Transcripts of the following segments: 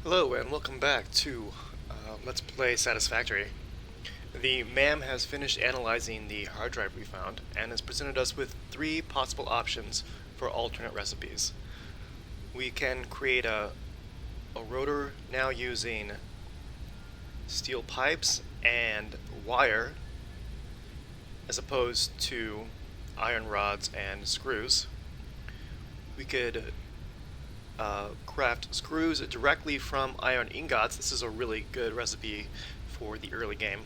Hello and welcome back to Let's Play Satisfactory. The MAM has finished analyzing the hard drive we found and has presented us with three possible options for alternate recipes. We can create a rotor now using steel pipes and wire as opposed to iron rods and screws. We could craft screws directly from iron ingots. This is a really good recipe for the early game.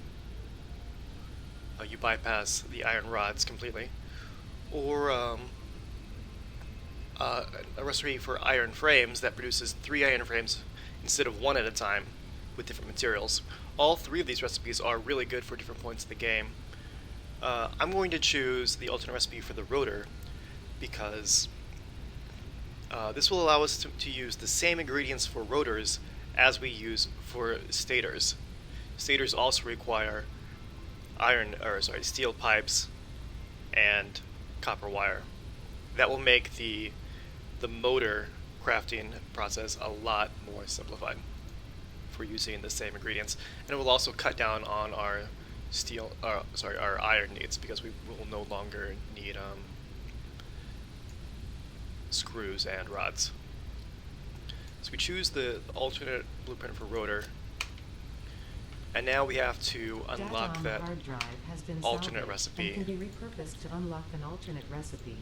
You bypass the iron rods completely. Or a recipe for iron frames that produces 3 iron frames instead of one at a time with different materials. All three of these recipes are really good for different points of the game. I'm going to choose the alternate recipe for the rotor because this will allow us to use the same ingredients for rotors as we use for stators. Stators also require steel pipes and copper wire. That will make the motor crafting process a lot more simplified for using the same ingredients, and it will also cut down on our our iron needs because we will no longer need screws and rods. So we choose the alternate blueprint for rotor, and now we have to unlock that hard drive has been alternate salvaged and recipe. can be repurposed to unlock an alternate recipe.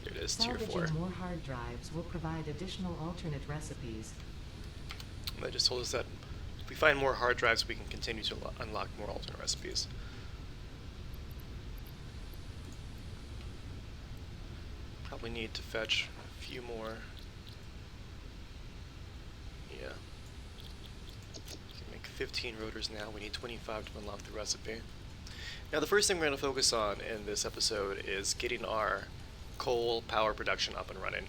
Here it is, tier 4. Salvaging more hard drives will provide additional alternate recipes. And they just told us that if we find more hard drives, we can continue to unlock more alternate recipes. Probably need to fetch a few more. Yeah. We can make 15 rotors now. We need 25 to unlock the recipe. Now the first thing we're going to focus on in this episode is getting our coal power production up and running.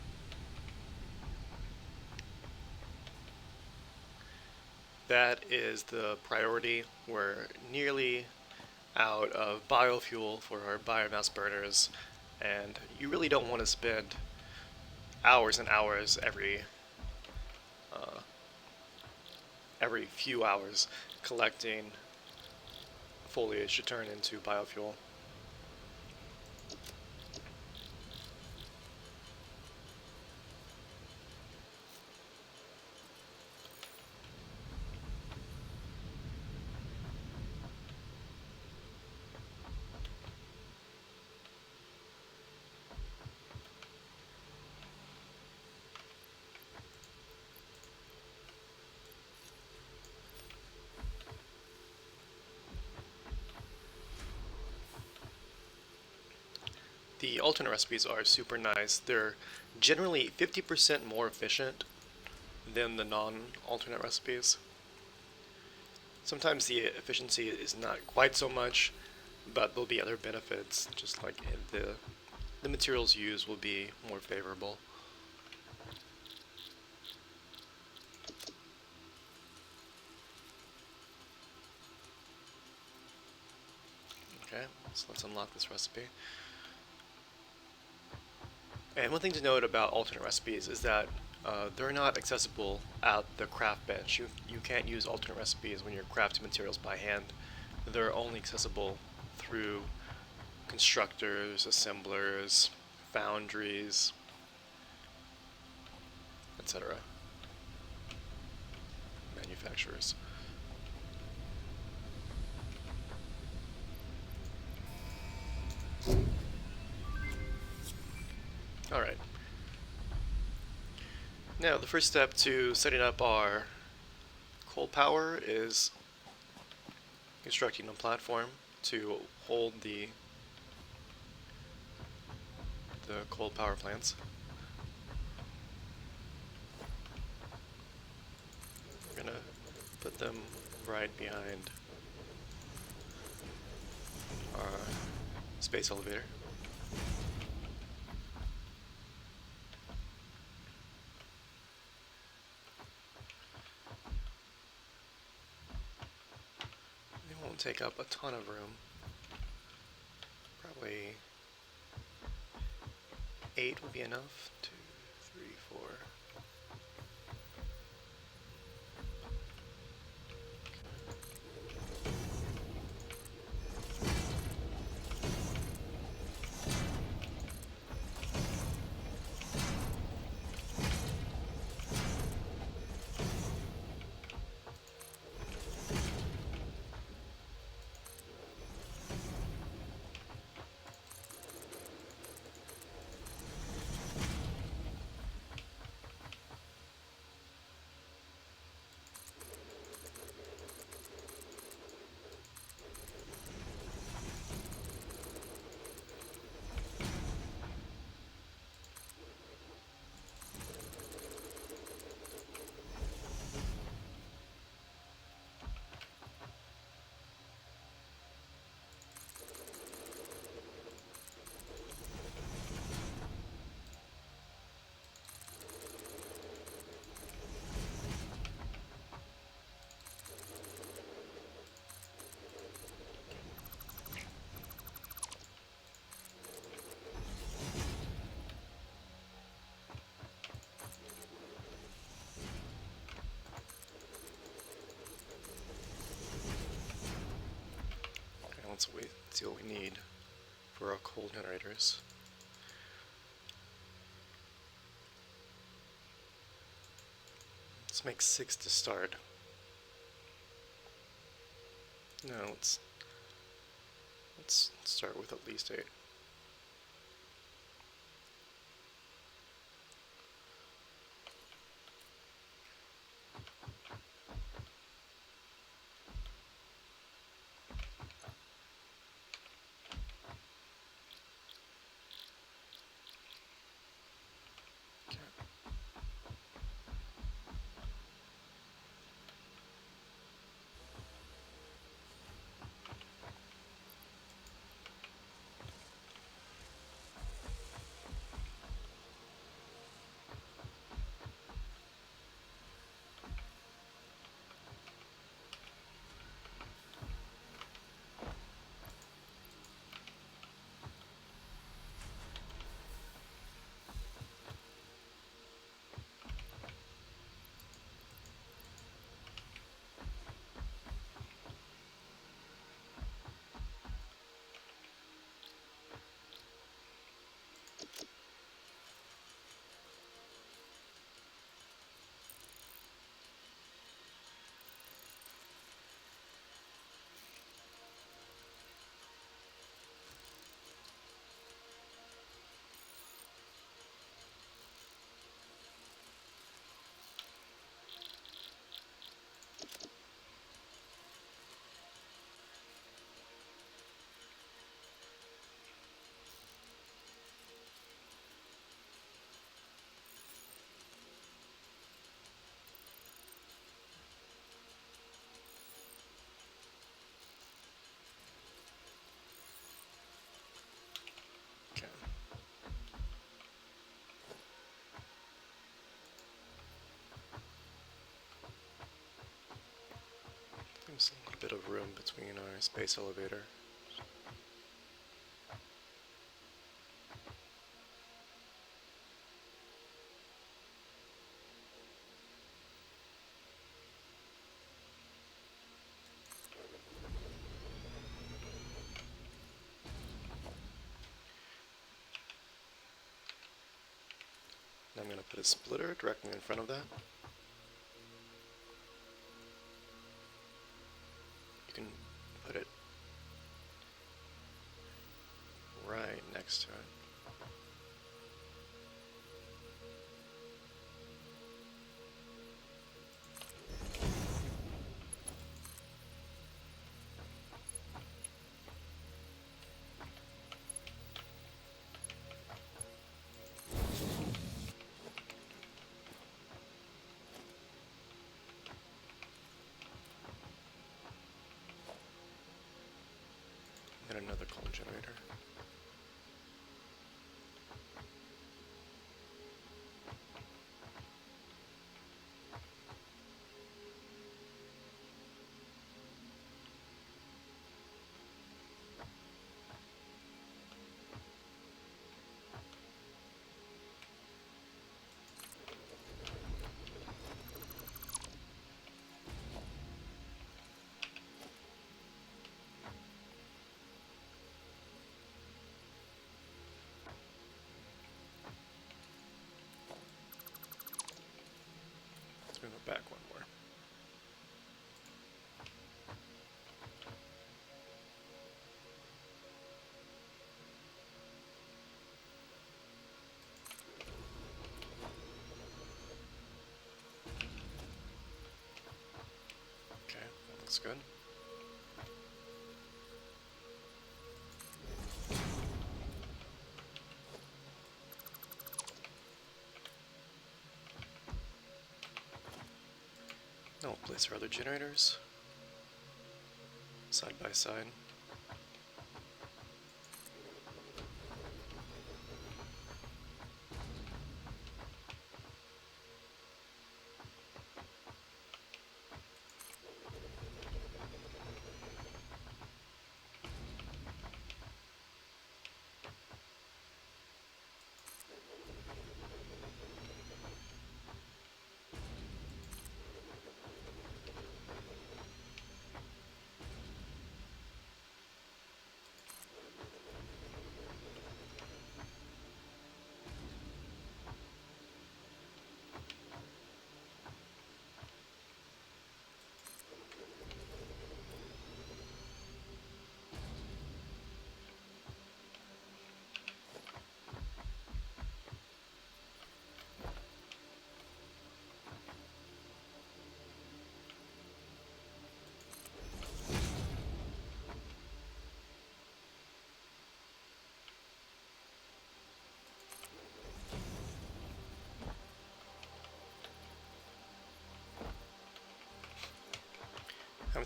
That is the priority. We're nearly out of biofuel for our biomass burners, and you really don't want to spend hours and hours uh, every few hours collecting foliage to turn into biofuel. The alternate recipes are super nice. They're generally 50% more efficient than the non-alternate recipes. Sometimes the efficiency is not quite so much, but there'll be other benefits, just like the materials used will be more favorable. Okay, so let's unlock this recipe. And one thing to note about alternate recipes is that they're not accessible at the craft bench. You can't use alternate recipes when you're crafting materials by hand. They're only accessible through constructors, assemblers, foundries, etc. Manufacturers. Alright. Now, the first step to setting up our coal power is constructing a platform to hold the coal power plants. We're gonna put them right behind our space elevator. They won't take up a ton of room. Probably 8 would be enough. 2, 3, 4. let's see what we need for our coal generators. Let's make 6 to start. No, let's start with at least 8. Okay. There's a little bit of room between our space elevator. Now I'm going to put a splitter directly in front of that. You can put it right next to it. And another coal generator. Let's move it back one more. Okay, that looks good. Now we'll place our other generators side by side.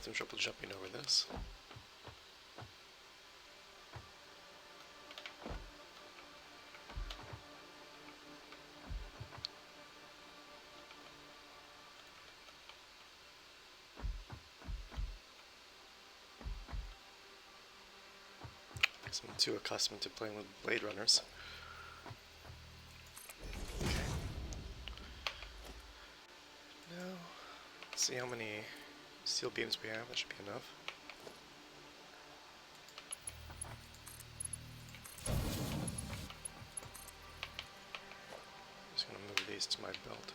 having some trouble jumping over this. I'm too accustomed to playing with Blade Runners. Okay. Now, let's see how many steel beams we have. That should be enough. I'm just going to move these to my belt.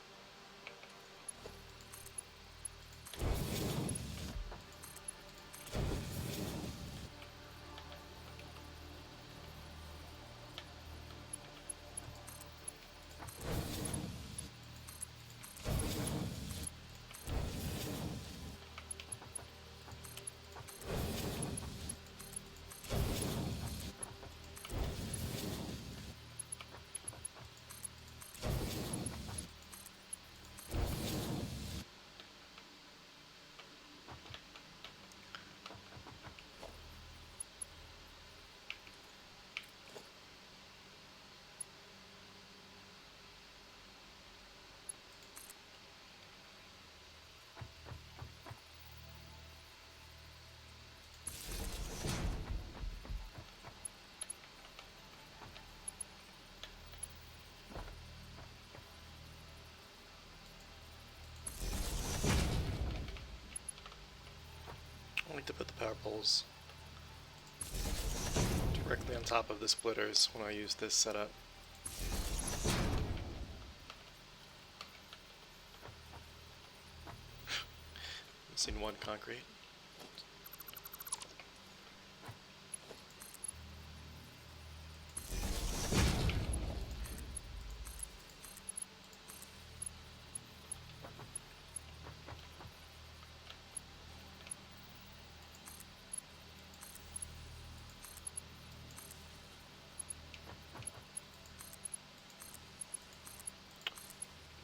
I like to put the power poles directly on top of the splitters when I use this setup. Missing one concrete.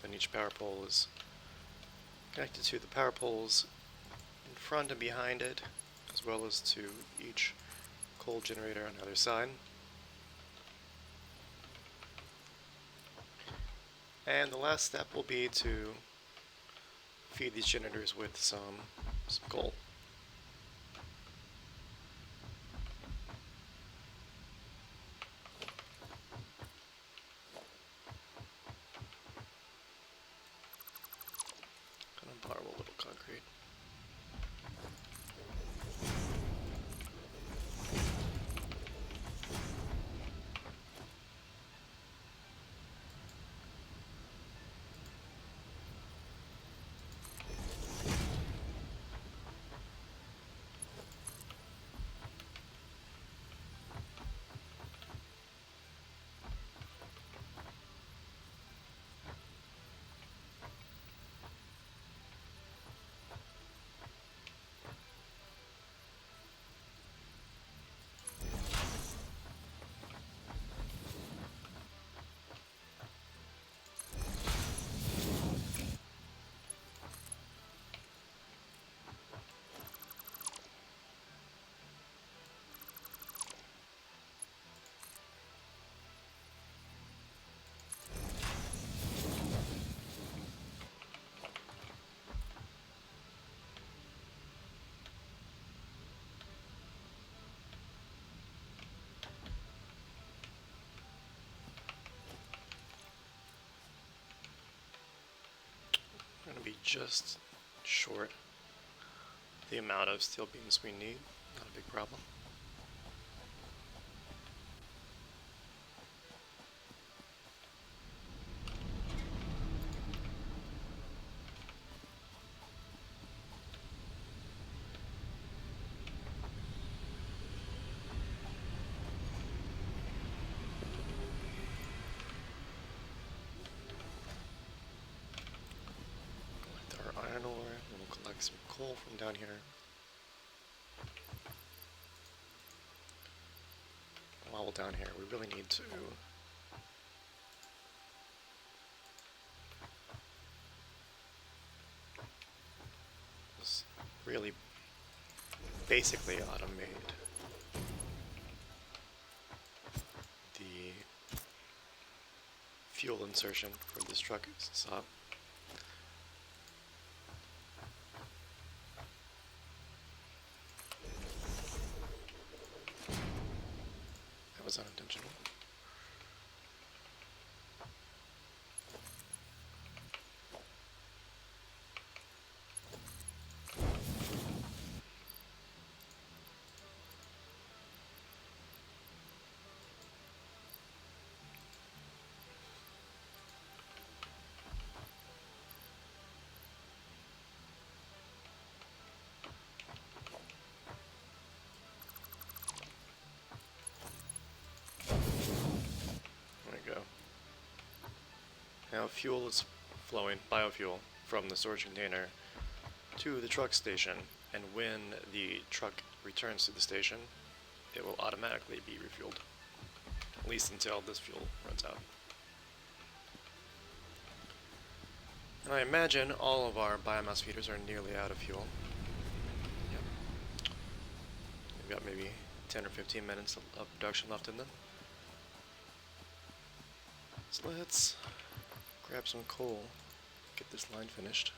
Then each power pole is connected to the power poles in front and behind it, as well as to each coal generator on the other side. And the last step will be to feed these generators with some coal. Gonna borrow a little concrete. We're going to be just short the amount of steel beams we need. Not a big problem. Collect our iron ore, and we'll collect some coal from down here. While we're down here, we really need to just really basically automate the fuel insertion for this truck stop. That was unintentional. There we go. Now fuel is flowing, biofuel, from the storage container to the truck station, and when the truck returns to the station, it will automatically be refueled, at least until this fuel runs out. And I imagine all of our biomass feeders are nearly out of fuel. Yep. We've got maybe 10 or 15 minutes of production left in them. So let's grab some coal, get this line finished.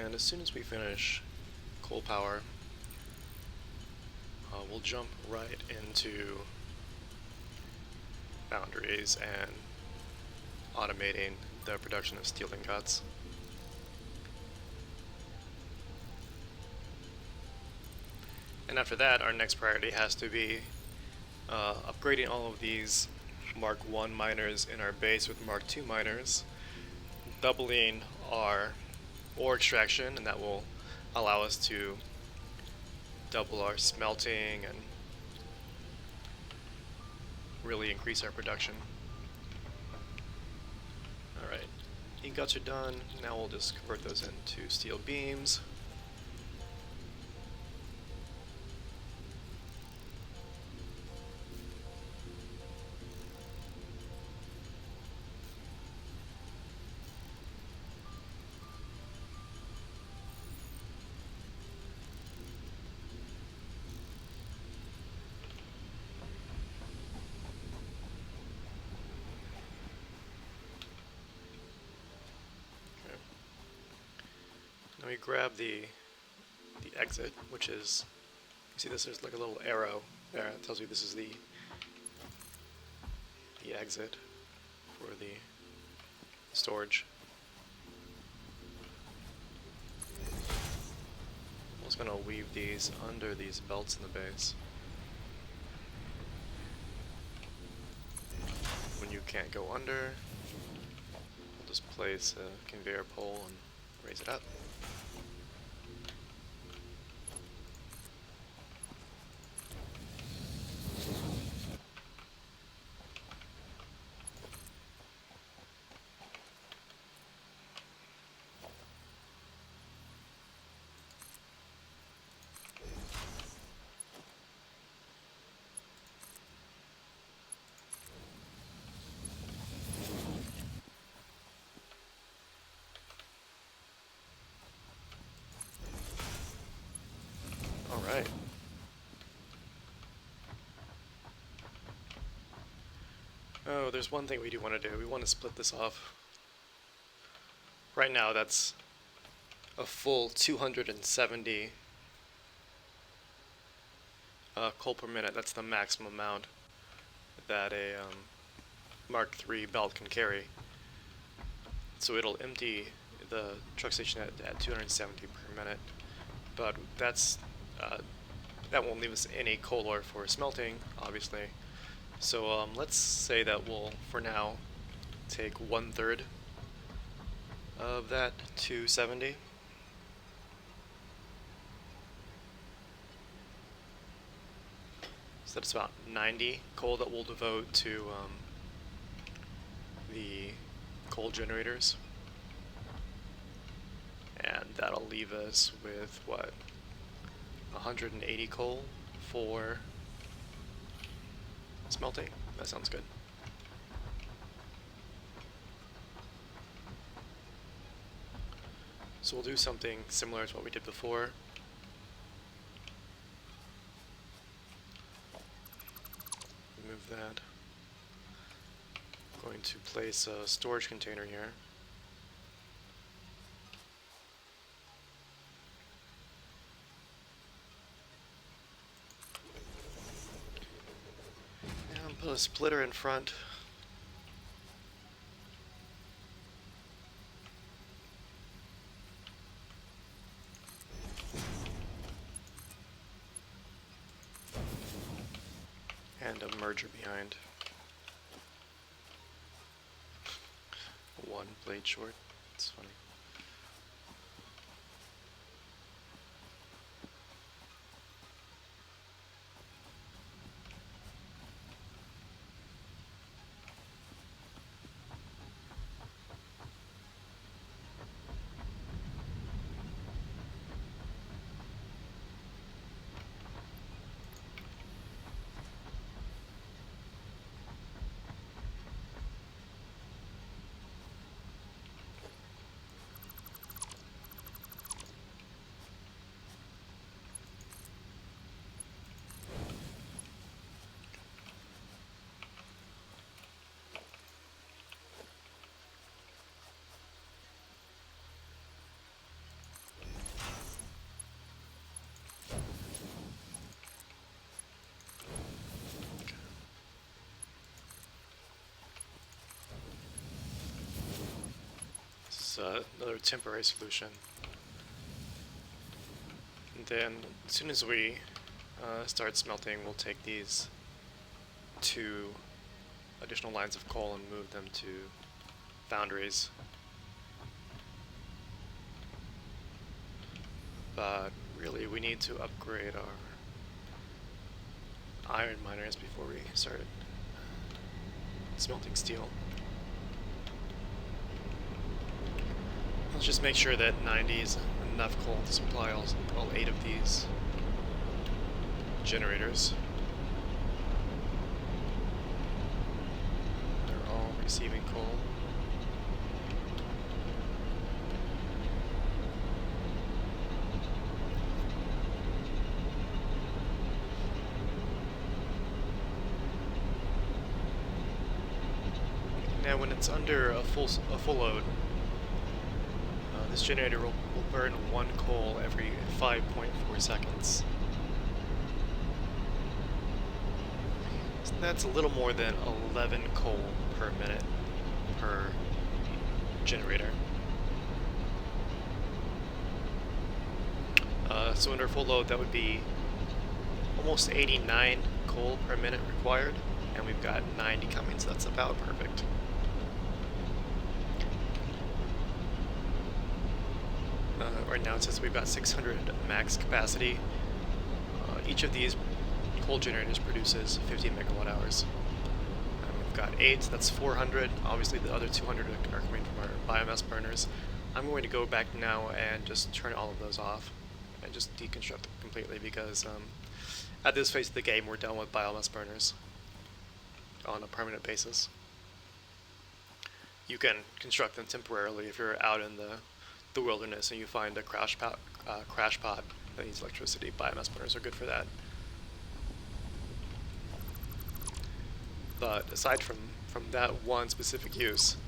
And as soon as we finish coal power, we'll jump right into boundaries and automating the production of steel ingots. And after that, our next priority has to be upgrading all of these Mark 1 miners in our base with Mark 2 miners, doubling our ore extraction, and that will allow us to double our smelting and really increase our production. Alright, ingots are done. Now we'll just convert those into steel beams. Now we grab the exit, which is, you see this, there's like a little arrow there that tells you this is the exit for the storage. I'm just going to weave these under these belts in the base. When you can't go under, we'll just place a conveyor pole and raise it up. Alright. Oh, there's one thing we do want to do. We want to split this off. Right now, that's a full 270 coal per minute. That's the maximum amount that a Mark III belt can carry. So it'll empty the truck station at 270 per minute, but that won't leave us any coal ore for smelting, obviously. So let's say that we'll, for now, take 1/3 of that 270. So that's about 90 coal that we'll devote to the coal generators. And that'll leave us with, what, 180 coal for smelting? That sounds good. So we'll do something similar to what we did before. Remove that. I'm going to place a storage container here. And put a splitter in front. And a merger behind. One blade short. It's funny. Another temporary solution. And then as soon as we start smelting, we'll take these 2 additional lines of coal and move them to foundries. But really we need to upgrade our iron miners before we start smelting steel. Let's just make sure that 90 is enough coal to supply all 8 of these generators. They're all receiving coal. Now when it's under a full load, this generator will burn 1 coal every 5.4 seconds. So that's a little more than 11 coal per minute per generator. So under full load, that would be almost 89 coal per minute required, and we've got 90 coming, so that's about perfect. Right now it says we've got 600 max capacity. Each of these coal generators produces 50 megawatt hours. And we've got 8, so that's 400. Obviously the other 200 are coming from our biomass burners. I'm going to go back now and just turn all of those off and just deconstruct them completely, because at this phase of the game we're done with biomass burners on a permanent basis. You can construct them temporarily if you're out in the wilderness and you find a crash pod that needs electricity. Biomass burners are good for that. But aside from that one specific use,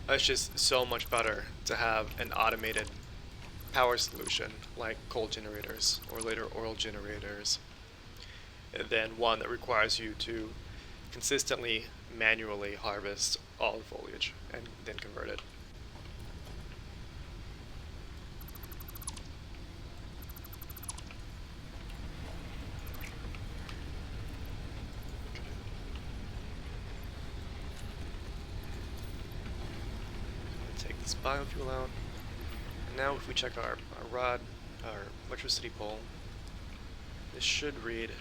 it's just so much better to have an automated power solution, like coal generators or later oil generators, than one that requires you to consistently manually harvest all the foliage and then convert it. Take this biofuel out. And now if we check our rod, our electricity pole, this should read,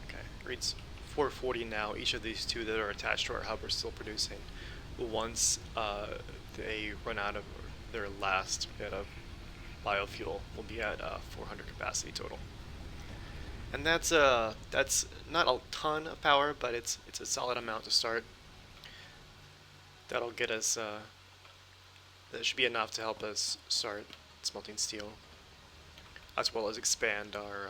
okay, it reads 440 now. Each of these two that are attached to our hub are still producing. Once they run out of their last bit of biofuel, we'll be at 400 capacity total. And that's not a ton of power, but it's a solid amount to start. That'll get us. That should be enough to help us start smelting steel, as well as expand our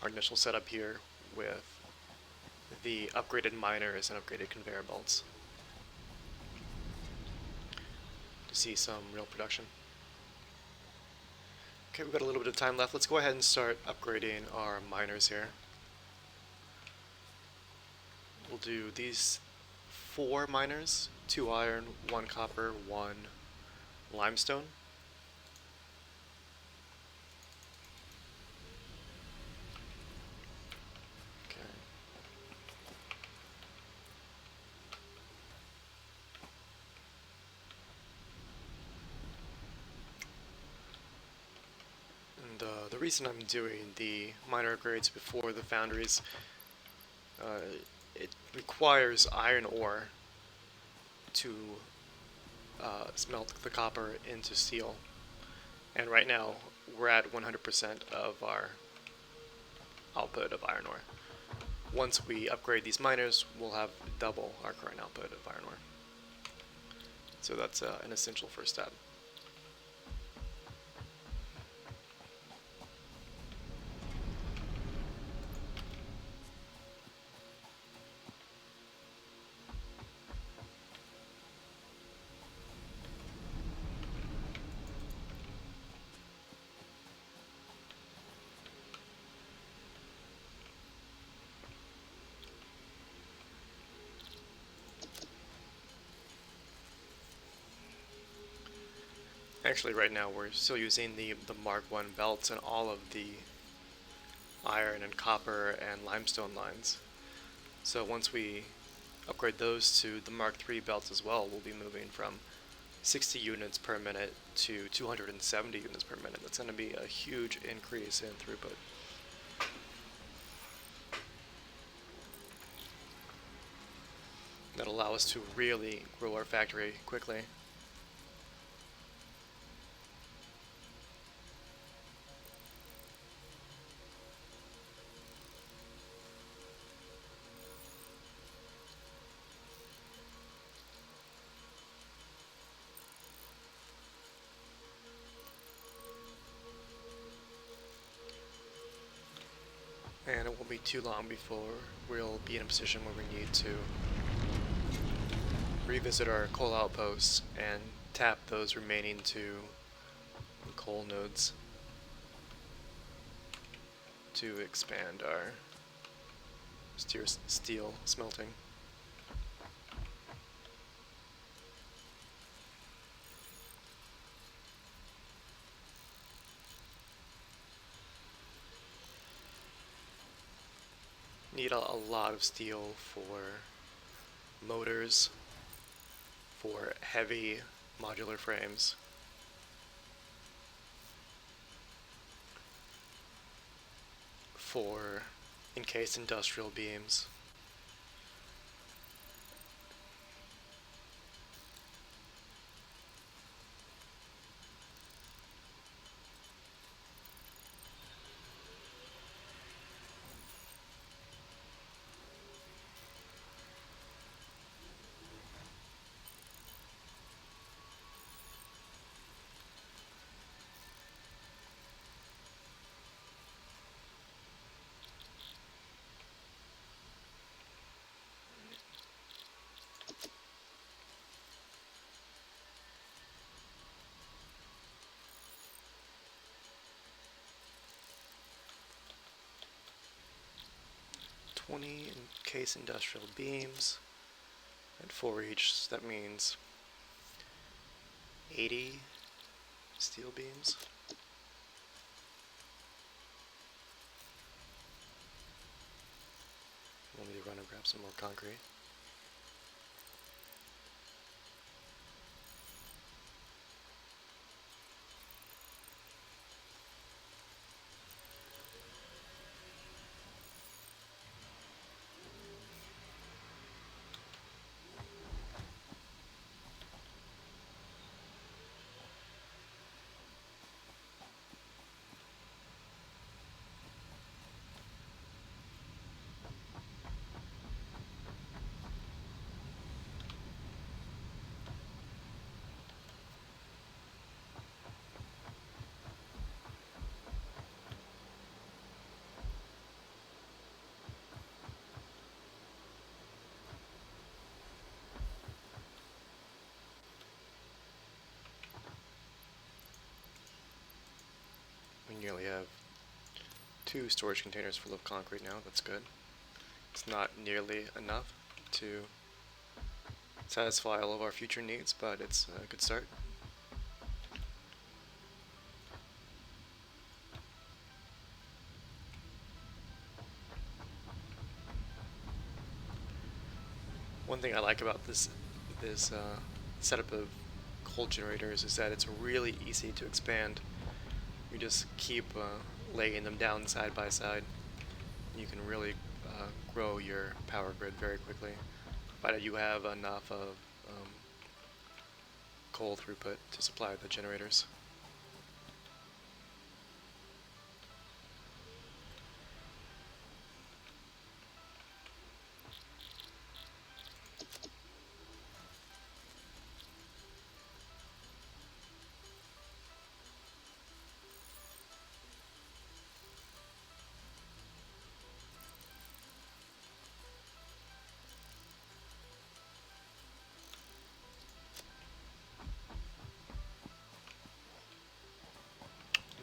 initial setup here with the upgraded miners and upgraded conveyor belts to see some real production. Okay, we've got a little bit of time left. Let's go ahead and start upgrading our miners here. We'll do these 4 miners, 2 iron, 1 copper, 1 limestone. Okay. And the reason I'm doing the miner upgrades before the foundries, it requires iron ore to smelt the copper into steel. And right now, we're at 100% of our output of iron ore. Once we upgrade these miners, we'll have double our current output of iron ore. So that's an essential first step. Actually, right now we're still using the Mark I belts and all of the iron and copper and limestone lines. So once we upgrade those to the Mark III belts as well, we'll be moving from 60 units per minute to 270 units per minute. That's going to be a huge increase in throughput. That'll allow us to really grow our factory quickly. And it won't be too long before we'll be in a position where we need to revisit our coal outposts and tap those remaining 2 coal nodes to expand our steel smelting. Need a lot of steel for motors, for heavy modular frames, for encased industrial beams. 20 encased industrial beams at 4 each, so that means 80 steel beams. We'll need to run and grab some more concrete. We nearly have 2 storage containers full of concrete now. That's good. It's not nearly enough to satisfy all of our future needs, but it's a good start. One thing I like about this setup of coal generators is that it's really easy to expand. You just keep laying them down side by side. You can really grow your power grid very quickly, provided you have enough of coal throughput to supply the generators.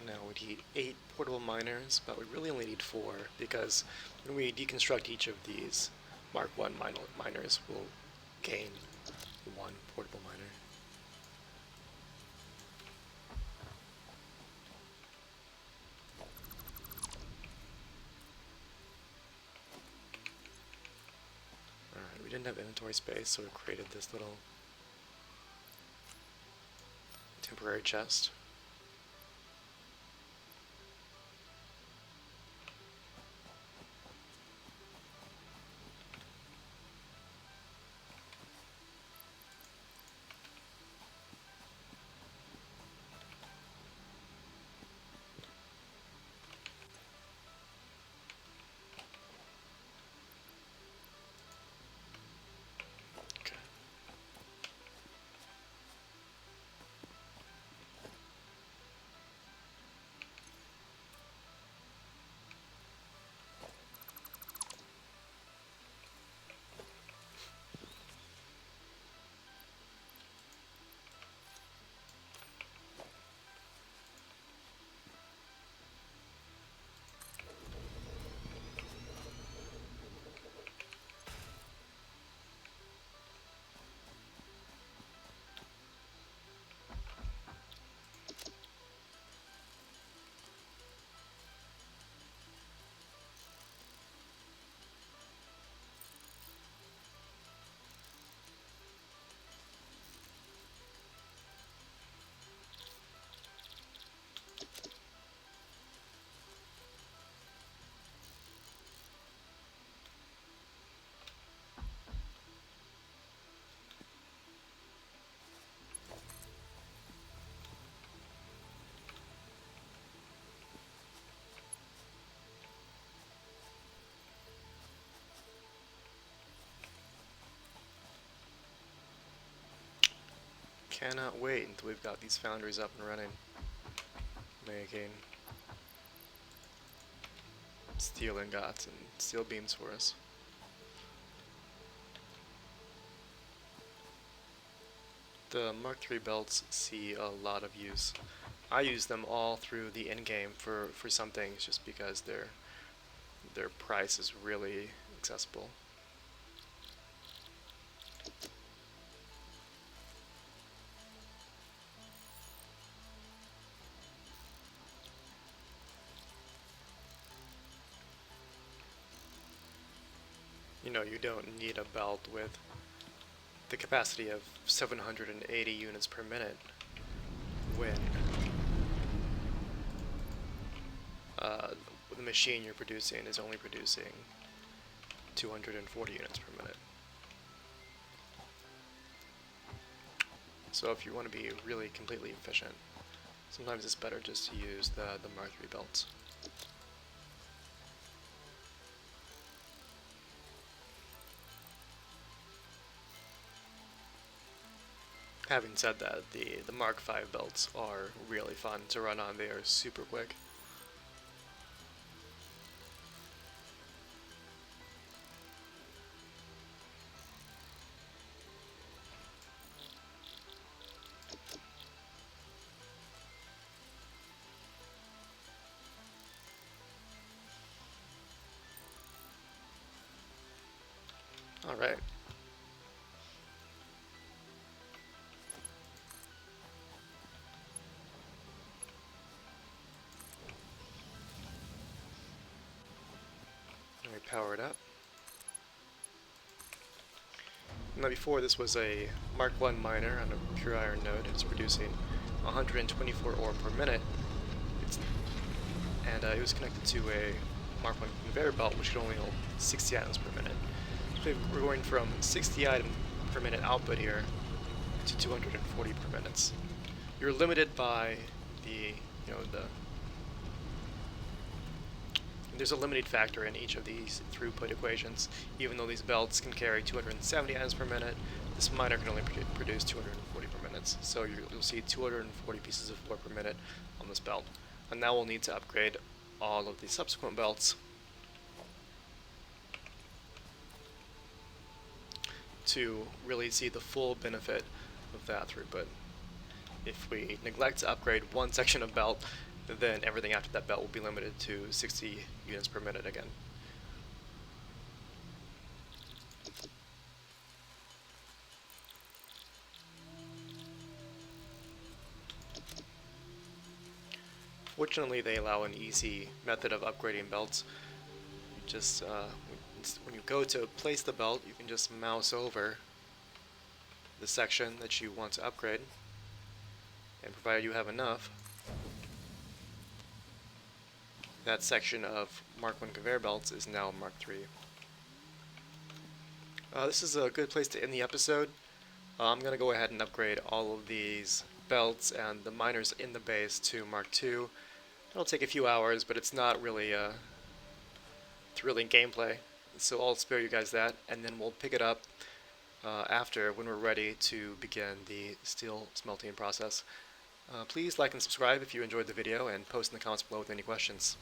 Now we need 8 portable miners, but we really only need 4 because when we deconstruct each of these Mark 1 miners, we'll gain 1 portable miner. Alright, we didn't have inventory space, so we created this little temporary chest. Okay. Cannot wait until we've got these foundries up and running, making steel ingots and steel beams for us. The Mark III belts see a lot of use. I use them all through the end game for some things, just because their price is really accessible. You know, you don't need a belt with the capacity of 780 units per minute when the machine you're producing is only producing 240 units per minute. So if you want to be really completely efficient, sometimes it's better just to use the Mark III belts. Having said that, the Mark V belts are really fun to run on. They are super quick. Alright. Now we power it up. Now before, this was a Mark I miner on a pure iron node. It's producing 124 ore per minute. It was connected to a Mark I conveyor belt, which could only hold 60 items per minute. So we're going from 60 item per minute output here to 240 per minute. You're limited by there's a limiting factor in each of these throughput equations. Even though these belts can carry 270 items per minute, this miner can only produce 240 per minute. So you'll see 240 pieces of ore per minute on this belt. And now we'll need to upgrade all of the subsequent belts to really see the full benefit of that throughput. If we neglect to upgrade one section of belt, then everything after that belt will be limited to 60 units per minute again. Fortunately, they allow an easy method of upgrading belts. You just when you go to place the belt, you can just mouse over the section that you want to upgrade, and provided you have enough, that section of Mark I conveyor belts is now Mark III. This is a good place to end the episode. I'm going to go ahead and upgrade all of these belts and the miners in the base to Mark II. It'll take a few hours, but it's not really thrilling gameplay, so I'll spare you guys that, and then we'll pick it up after, when we're ready to begin the steel smelting process. Please like and subscribe if you enjoyed the video, and post in the comments below with any questions.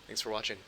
Thanks for watching.